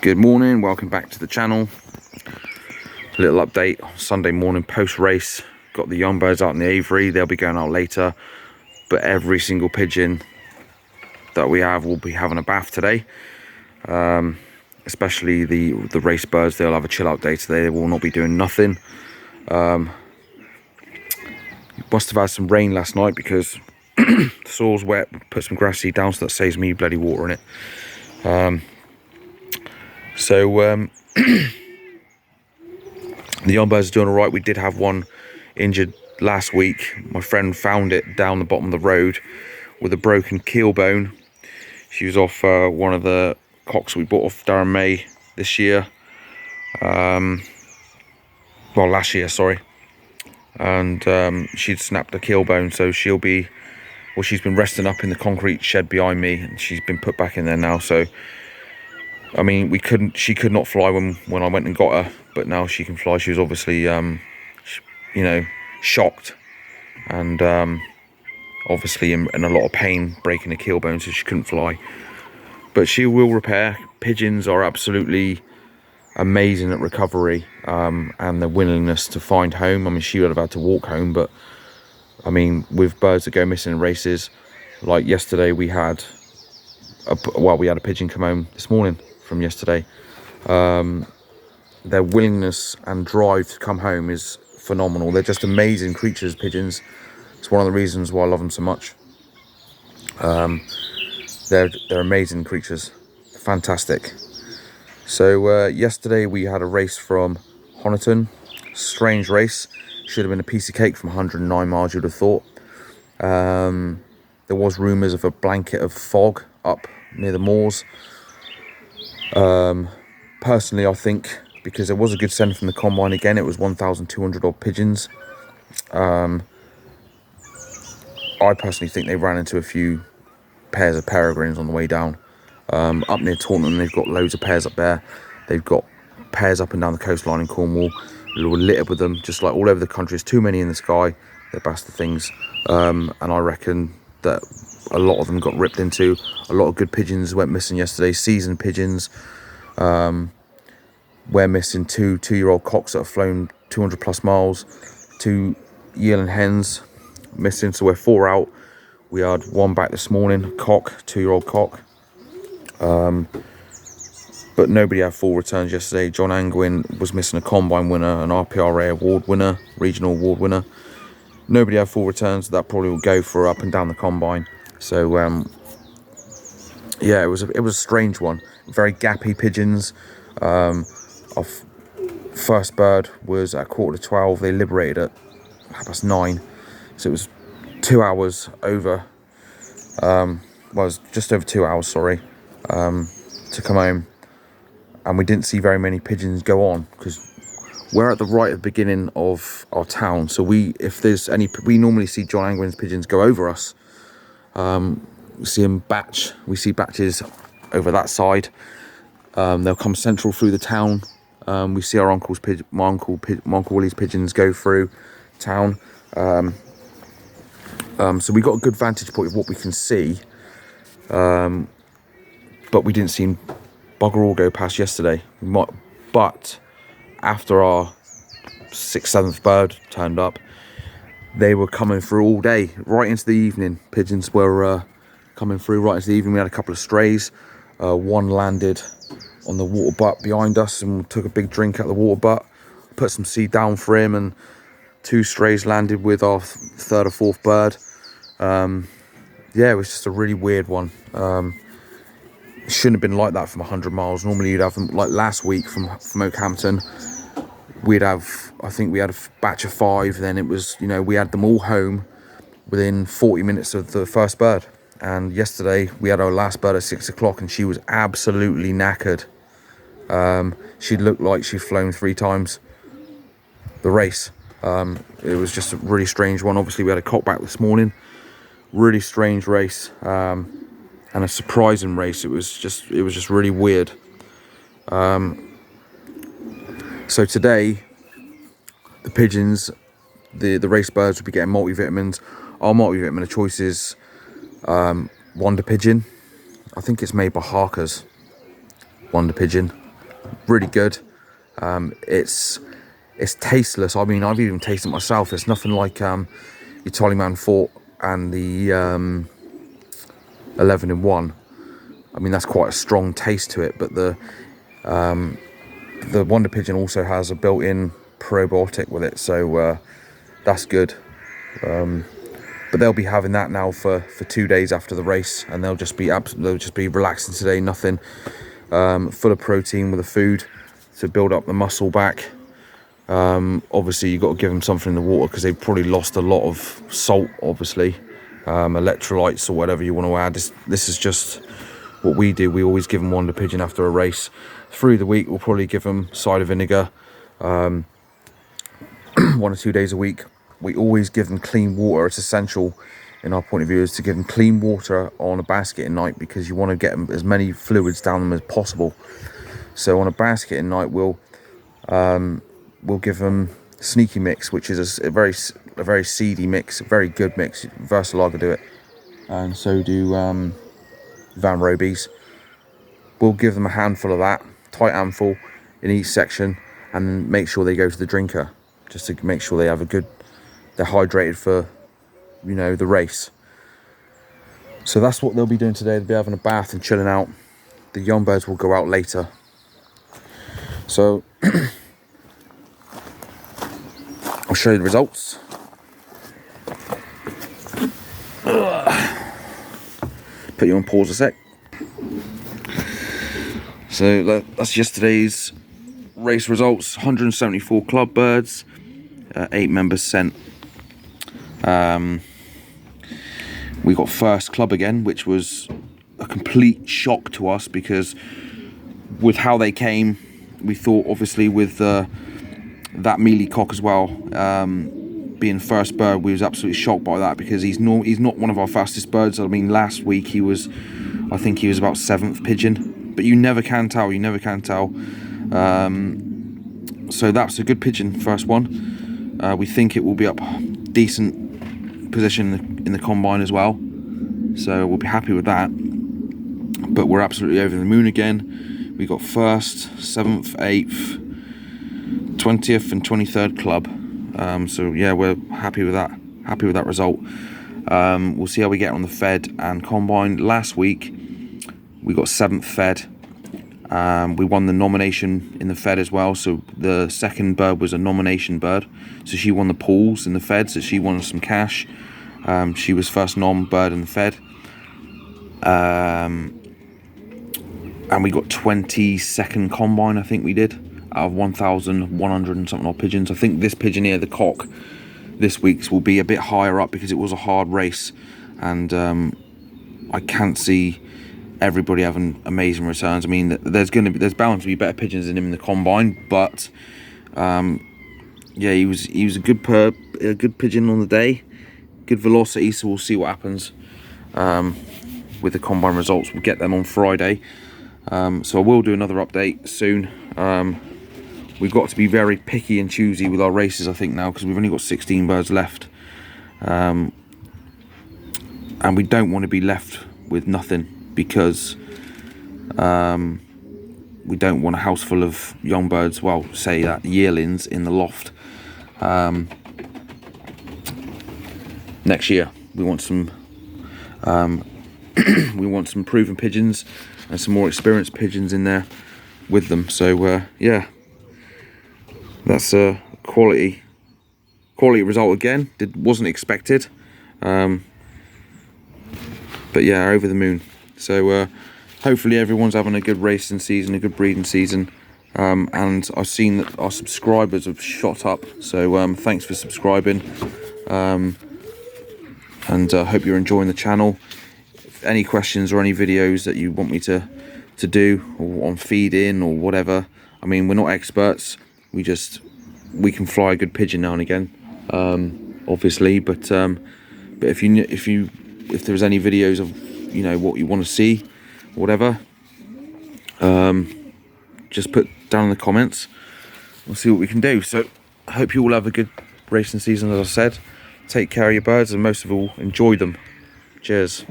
Good morning, welcome back to the channel. A little update on Sunday morning post race. Got the young birds out in the aviary, they'll be going out later, but every single pigeon that we have will be having a bath today. Especially the race birds, they'll have a chill out day today. They will not be doing nothing. Must have had some rain last night because the soil's wet. Put some grass seed down, so that saves me bloody water in it. The young birds are doing all right. We did have one injured last week. My friend found it down the bottom of the road with a broken keel bone. She was off one of the cocks we bought off Darren May this year. Well, last year, sorry. And she'd snapped a keel bone, so she'll be, well, she's been resting up in the concrete shed behind me, and she's been put back in there now. So I mean, she could not fly when I went and got her, but now she can fly. She was obviously shocked and obviously in a lot of pain, breaking a keel bone, so she couldn't fly, but she will repair. Pigeons are absolutely amazing at recovery, and the willingness to find home. I mean, she would have had to walk home, but I mean, with birds that go missing in races, like yesterday we had a pigeon come home this morning from yesterday. Their willingness and drive to come home is phenomenal. They're just amazing creatures, pigeons. It's one of the reasons why I love them so much. They're amazing creatures, fantastic. So yesterday we had a race from Honiton. Strange race, should have been a piece of cake from 109 miles, you'd have thought. There was rumours of a blanket of fog up near the moors. Personally, I think because there was a good send from the combine again, it was 1,200 odd pigeons. I personally think they ran into a few pairs of peregrines on the way down. Up near Taunton, they've got loads of pairs up there. They've got pairs up and down the coastline in Cornwall. We're littered with them, just like all over the country. There's too many in the sky. They're bastard things. And I reckon that a lot of them got ripped into. A lot of good pigeons went missing yesterday. Seasoned pigeons. We're missing two-year-old cocks that have flown 200 plus miles. 2 yearling hens missing, so we're 4 out. We had one back this morning, cock, 2-year-old cock. But nobody had full returns yesterday. John Angwin was missing a combine winner, an RPRA award winner, regional award winner. Nobody had full returns. That probably will go for up and down the combine. So yeah, it was a strange one. Very gappy pigeons. Our first bird was at 11:45. They liberated at 9:30, so it was 2 hours over. Well, it was just over 2 hours, sorry, to come home, and we didn't see very many pigeons go on because we're at the right at the beginning of our town. So we normally see John Angwin's pigeons go over us. We see them batch. We see batches over that side. They'll come central through the town. We see our my uncle Willie's pigeons go through town. So we got a good vantage point of what we can see. But we didn't see bugger all go past yesterday. But after our 6th, 7th bird turned up, they were coming through all day, right into the evening. Pigeons were coming through right into the evening. We had a couple of strays. One landed on the water butt behind us and took a big drink out of the water butt. Put some seed down for him, and 2 strays landed with our 3rd or 4th bird. Yeah, it was just a really weird one. It shouldn't have been like that from 100 miles. Normally you'd have them, like last week from Oakhampton, I think we had a batch of 5, then it was, we had them all home within 40 minutes of the first bird. And yesterday we had our last bird at 6 o'clock, and she was absolutely knackered. She looked like she'd flown 3 times the race. It was just a really strange one. Obviously we had a cock back this morning. Really strange race, and a surprising race. It was just really weird. So today, the pigeons, the race birds will be getting multivitamins. Our multivitamin of choice is Wonder Pigeon. I think it's made by Harker's, Wonder Pigeon. really good. It's tasteless. I mean, I've even tasted it myself. It's nothing like your Tollyman Fort and the 11 in 1. I mean, that's quite a strong taste to it, but the Wonder Pigeon also has a built-in probiotic with it, so that's good. But they'll be having that now for 2 days after the race, and they'll just be relaxing today. Nothing, full of protein with the food to build up the muscle back. Obviously you've got to give them something in the water because they've probably lost a lot of salt, obviously, electrolytes or whatever you want to add. This is just what we do. We always give them Wonder Pigeon after a race. Through the week we'll probably give them cider vinegar 1 or 2 days a week. We always give them clean water. It's essential in our point of view is to give them clean water on a basket at night, because you want to get them as many fluids down them as possible. So on a basket at night we'll give them Sneaky Mix, which is a very seedy mix, a very good mix. Versalaga do it, and so do Van Robies. We'll give them a handful of that, tight handful in each section, and make sure they go to the drinker, just to make sure they have they're hydrated for, you know, the race. So that's what they'll be doing today. They'll be having a bath and chilling out. The young birds will go out later. So I'll show you the results. Put you on pause a sec. So that's yesterday's race results. 174 club birds, 8 members sent. We got first club again, which was a complete shock to us, because with how they came, we thought obviously with that mealy cock as well, being first bird, we was absolutely shocked by that, because he's not one of our fastest birds. I mean, last week I think he was about 7th pigeon, but you never can tell. So that's a good pigeon, first one. We think it will be up decent position in the combine as well, so we'll be happy with that. But we're absolutely over the moon again. We got 1st, 7th, 8th, 20th and 23rd club. So yeah, we're happy with that result. We'll see how we get on the fed and combine. Last week we got 7th fed. We won the nomination in the fed as well, so the second bird was a nomination bird, so she won the pools in the fed, so she won some cash. She was first nom bird in the fed, and we got 22nd combine, I think we did, out of 1,100 and something odd pigeons. I think this pigeon here, the cock, this week's will be a bit higher up, because it was a hard race, and I can't see everybody having amazing returns. I mean, there's bound to be better pigeons than him in the combine, but yeah, he was a good pigeon on the day, good velocity. So we'll see what happens with the combine results. We'll get them on Friday. So I will do another update soon. We've got to be very picky and choosy with our races, I think, now, because we've only got 16 birds left, and we don't want to be left with nothing, because we don't want a house full of young birds, well, say that, yearlings in the loft. Next year we want some proven pigeons and some more experienced pigeons in there with them. So yeah, that's a quality result again. Wasn't expected, but yeah, over the moon. So hopefully everyone's having a good racing season, a good breeding season, and I've seen that our subscribers have shot up, so thanks for subscribing, and I hope you're enjoying the channel. If any questions or any videos that you want me to do, or on feed-in or whatever, I mean, we're not experts, we can fly a good pigeon now and again, obviously, but if there's any videos of, you know, what you want to see, whatever, just put down in the comments. We'll see what we can do. So I hope you all have a good racing season. As I said, take care of your birds, and most of all, enjoy them. Cheers.